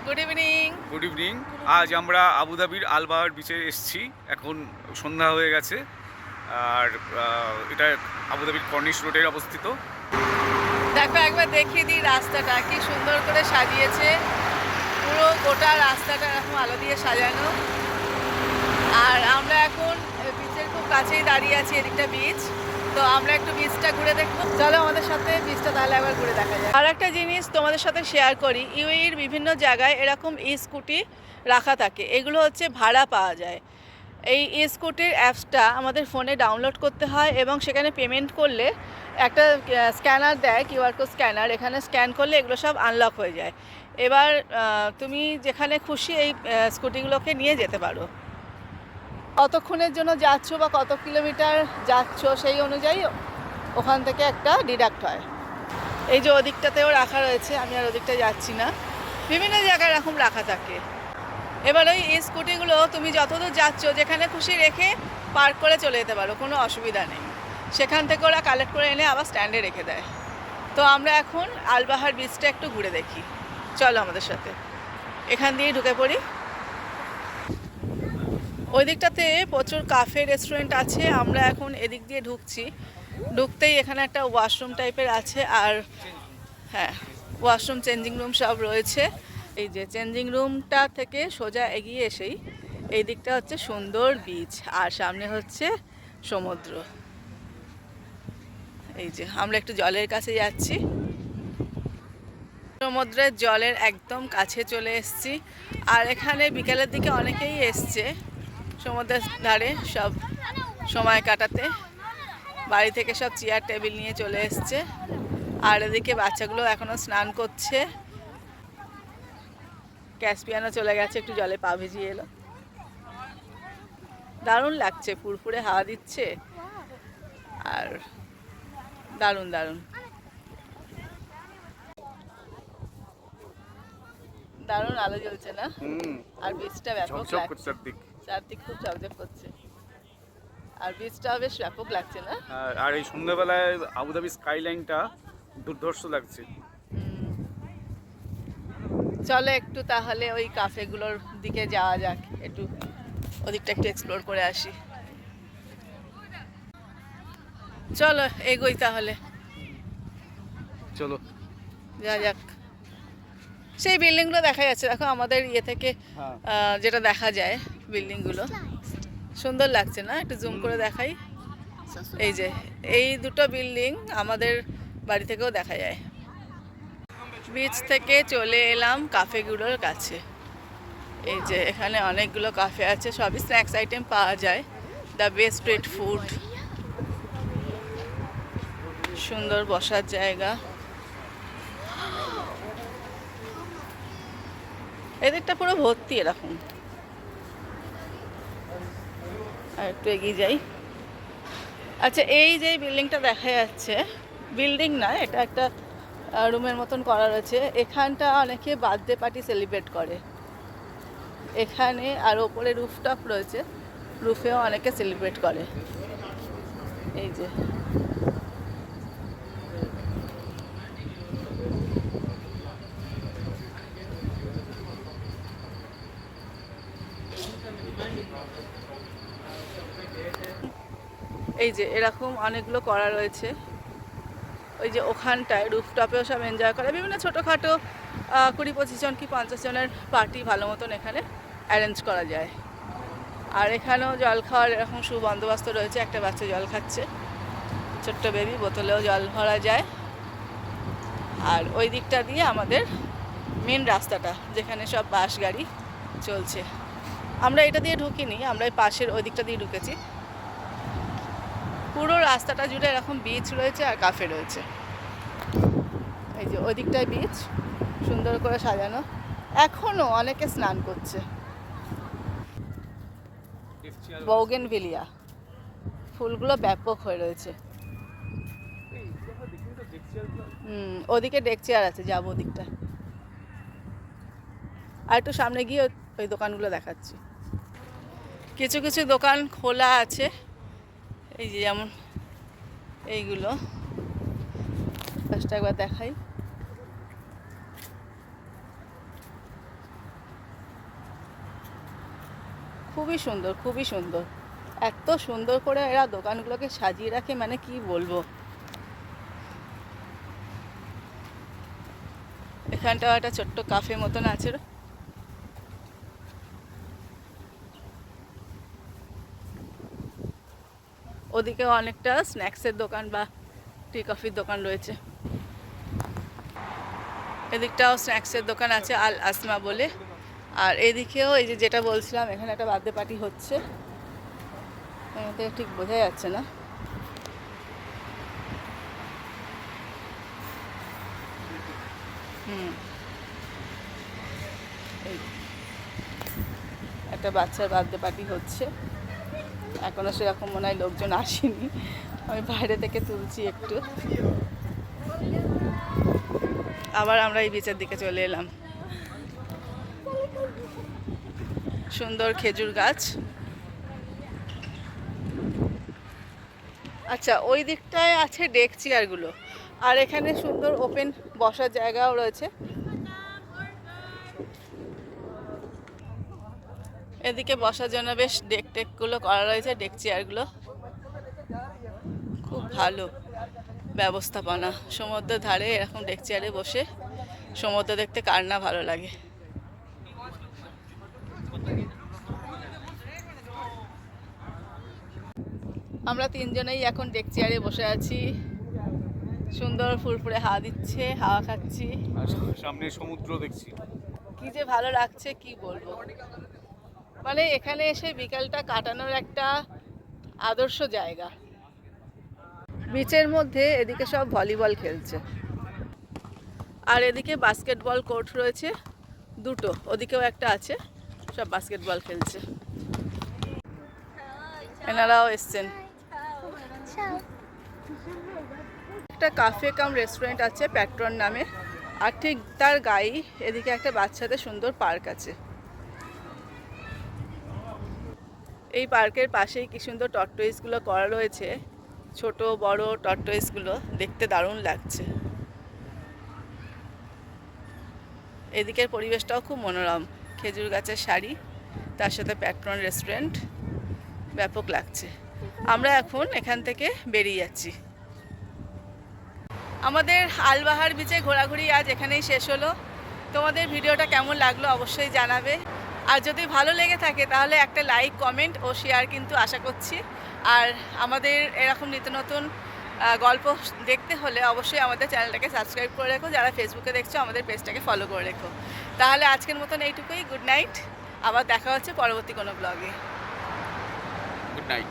Good evening. Good evening. আজ আমরা আবুধাবির আলবাহার বিচে এসেছি। এখন সন্ধ্যা হয়ে গেছে। আর এটা আবুধাবির কর্নিশ রোডে অবস্থিত। দেখো একবার দেখিয়ে দিই রাস্তাটা কি সুন্দর করে সাজিয়েছে। পুরো গোটা রাস্তাটা এরকম আলো দিয়ে সাজানো। আর আমরা এখন বিচের খুব কাছেই দাঁড়িয়ে আছি, এদিকটা বিচ। তো আমরা একটু বিচটা ঘুরে দেখবো। চলো আমাদের সাথে বিচটা তাহলে একবার ঘুরে দেখা যায়। আর একটা জিনিস তোমাদের সাথে শেয়ার করি, ইউএইর বিভিন্ন জায়গায় এরকম স্কুটি রাখা থাকে। এগুলো হচ্ছে ভাড়া পাওয়া যায়। এই স্কুটির অ্যাপসটা আমাদের ফোনে ডাউনলোড করতে হয় এবং সেখানে পেমেন্ট করলে একটা স্ক্যানার দেয়, কিউআর কোড স্ক্যানার। এখানে স্ক্যান করলে এগুলো সব আনলক হয়ে যায়। এবার তুমি যেখানে খুশি এই স্কুটিগুলোকে নিয়ে যেতে পারো। কতক্ষণের জন্য যাচ্ছ বা কত কিলোমিটার যাচ্ছ সেই অনুযায়ী ওখান থেকে একটা ডিডাক্ট হয়। এই যে ওদিকটাতেও রাখা রয়েছে, আমি আর ওদিকটা যাচ্ছি না। বিভিন্ন জায়গায় এরকম রাখা থাকে। এবার ওই স্কুটিগুলো তুমি যতদূর যাচ্ছ যেখানে খুশি রেখে পার্ক করে চলে যেতে পারো, কোনো অসুবিধা নেই। সেখান থেকে ওরা কালেক্ট করে এনে আবার স্ট্যান্ডে রেখে দেয়। তো আমরা এখন আলবাহার বিচটা একটু ঘুরে দেখি, চলো আমাদের সাথে। এখান দিয়ে ঢুকে পড়ি। ওই দিকটাতে প্রচুর কাফে রেস্টুরেন্ট আছে। আমরা এখন এদিক দিয়ে ঢুকছি। ঢুকতেই এখানে একটা ওয়াশরুম টাইপের আছে। আর হ্যাঁ, ওয়াশরুম, চেঞ্জিং রুম সব রয়েছে। এই যে চেঞ্জিং রুমটা থেকে সোজা এগিয়ে এসেই এই দিকটা হচ্ছে সুন্দর বিচ, আর সামনে হচ্ছে সমুদ্র। এই যে আমরা একটু জলের কাছে যাচ্ছি, সমুদ্রের জলের একদম কাছে চলে এসেছি। আর এখানে বিকেলের দিকে অনেকেই এসছে সমুদ্রের ধারে সব সময় কাটাতে। বাড়ি থেকে সব চেয়ার টেবিল নিয়ে চলে এসছে। আর এদিকে বাচ্চাগুলো এখনও স্নান করছে। ক্যাসপিয়ানও চলে গেছে, একটু জলে পা ভিজিয়ে এলো। দারুণ লাগছে, ফুরফুরে হাওয়া দিচ্ছে আর দারুণ দারুণ দারুণ আলো জ্বলছে না? আর বীজটা ব্যাপক লাগছে, চারদিক খুব ঝকঝক করছে। আর বীজটা বেশ ব্যাপক লাগছে না? আর এই সন্ধ্যাবেলায় আবুধাবি স্কাইলাইনটা দুর্ধর্ষ লাগছে। চলো একটু তাহলে ওই কাফেগুলোর দিকে যাওয়া যাক, একটু ওদিকটা একটু এক্সপ্লোর করে আসি। চলো এগোই তাহলে, চলো যা যাক। সেই বিল্ডিংগুলো দেখা যাচ্ছে, দেখো আমাদের ইয়ে থেকে যেটা দেখা যায় বিল্ডিংগুলো সুন্দর লাগছে না? একটু জুম করে দেখাই। এই যে এই দুটো বিল্ডিং আমাদের বাড়ি থেকেও দেখা যায়। বিচ থেকে চলে এলাম কাফেগুলোর কাছে। এই যে এখানে অনেকগুলো কাফে আছে, সবই স্ন্যাক্স আইটেম পাওয়া যায়। দ্য বেস্ট স্ট্রিট ফুড, সুন্দর বসার জায়গা। এদিকটা পুরো ভর্তি এরকম। আর একটু এগিয়ে যাই। আচ্ছা, এই যে বিল্ডিংটা দেখা যাচ্ছে, বিল্ডিং না, এটা একটা রুমের মতন করা রয়েছে। এখানটা অনেকে বার্থডে পার্টি সেলিব্রেট করে এখানে। আর ওপরে রুফটপ রয়েছে, রুফেও অনেকে সেলিব্রেট করে। এই যে এই যে এরকম অনেকগুলো করা রয়েছে। ওই যে ওখানটায় রুফটপেও সব এনজয় করে। বিভিন্ন ছোটোখাটো 20-25 জন কি 50 জনের পার্টি ভালো মতন এখানে অ্যারেঞ্জ করা যায়। আর এখানেও জল খাওয়ার এরকম সুবন্দোবস্ত রয়েছে। একটা বাচ্চা জল খাচ্ছে, ছোট্ট বেবি, বোতলেও জল ভরা যায়। আর ওই দিকটা দিয়ে আমাদের মেন রাস্তাটা, যেখানে সব বাস গাড়ি চলছে। আমরা এটা দিয়ে ঢুকিনি, আমরা এই পাশের ওই দিকটা দিয়ে ঢুকেছি। পুরো রাস্তাটা জুড়ে এরকম বিচ রয়েছে আর কাফে রয়েছে। এই যে ওই দিকটায় বিচ সুন্দর করে সাজানো, এখনও অনেকে স্নান করছে। বৌগেনভিলিয়া ফুলগুলো ব্যাপক হয়ে রয়েছে। ওদিকে ডেক চেয়ার আছে, যাবো ওদিকটা। আর একটু সামনে গিয়ে ওই দোকানগুলো দেখাচ্ছি। কিছু কিছু দোকান খোলা আছে, এই যে যেমন এইগুলো। ফার্স্ট একবার দেখাই। খুবই সুন্দর, খুবই সুন্দর। এত সুন্দর করে এরা দোকানগুলোকে সাজিয়ে রাখে, মানে কি বলবো। এখানটাও একটা ছোট্ট কাফে মতন আছে। ওদিকেও অনেকটা স্ন্যাক্সের দোকান বা টি কফির দোকান রয়েছে। এদিকটাও স্ন্যাক্সের দোকান আছে আল আসমা বলে। আর এদিকেও এই যে যেটা বলছিলাম, এখানে একটা বার্থডে পার্টি হচ্ছে, এতে ঠিক বোঝা যাচ্ছে না। এই একটা বাচ্চার বার্থডে পার্টি হচ্ছে, এখনো সেরকম মনে হয় লোকজন আসেনি, আমি বাইরে থেকে তুলছি একটু। আবার আমরা এই বিচের দিকে চলে এলাম। সুন্দর খেজুর গাছ। আচ্ছা, ওই দিকটায় আছে ডেক চেয়ারগুলো, আর এখানে সুন্দর ওপেন বসার জায়গাও রয়েছে। এদিকে বসার জন্য বেশ ডেক টেকগুলো করা রয়েছে, ডেক চেয়ারগুলো খুব ভালো ব্যবস্থাপনা। সমুদ্রের ধারে এরকম ডেক চেয়ারে বসে সমুদ্র দেখতে কার না ভালো লাগে। আমরা তিনজনেই এখন ডেক চেয়ারে বসে আছি, সুন্দর ফুরফুরে হাওয়া দিচ্ছে, হাওয়া খাচ্ছি, আর সামনে সমুদ্র দেখছি। কি যে ভালো লাগছে কি বলবো। মানে এখানে এসে বিকালটা কাটানোর একটা আদর্শ জায়গা। বিচের মধ্যে এদিকে সব ভলিবল খেলছে, আর এদিকে বাস্কেটবল কোর্ট রয়েছে দুটো, ওদিকেও একটা আছে, সব বাস্কেটবল খেলছে। এনারাও এসছেন। একটা কাফে কাম রেস্টুরেন্ট আছে প্যাট্রন নামে, আর ঠিক তার গায়েই এদিকে একটা বাচ্চাদের সুন্দর পার্ক আছে। এই পার্কের পাশেই কি সুন্দর টর্টয়েসগুলো করা রয়েছে, ছোট বড় টর্টয়েসগুলো দেখতে দারুণ লাগছে। এদিকের পরিবেশটাও খুব মনোরম, খেজুর গাছের সারি, তার সাথে প্যাট্রন রেস্টুরেন্ট, ব্যাপক লাগছে। আমরা এখন এখান থেকে বেরিয়ে যাচ্ছি। আমাদের আলবাহার বিচে ঘোরাঘুরি আজ এখানেই শেষ হলো। তোমাদের ভিডিওটা কেমন লাগলো অবশ্যই জানাবে, আর যদি ভালো লেগে থাকে তাহলে একটা লাইক, কমেন্ট ও শেয়ার কিন্তু আশা করছি। আর আমাদের এরকম নিত্য নতুন গল্প দেখতে হলে অবশ্যই আমাদের চ্যানেলটাকে সাবস্ক্রাইব করে রেখো। যারা ফেসবুকে দেখছো আমাদের পেজটাকে ফলো করে রেখো। তাহলে আজকের মতন এইটুকুই, গুড নাইট। আবার দেখা হচ্ছে পরবর্তী কোনো ব্লগে। Good night.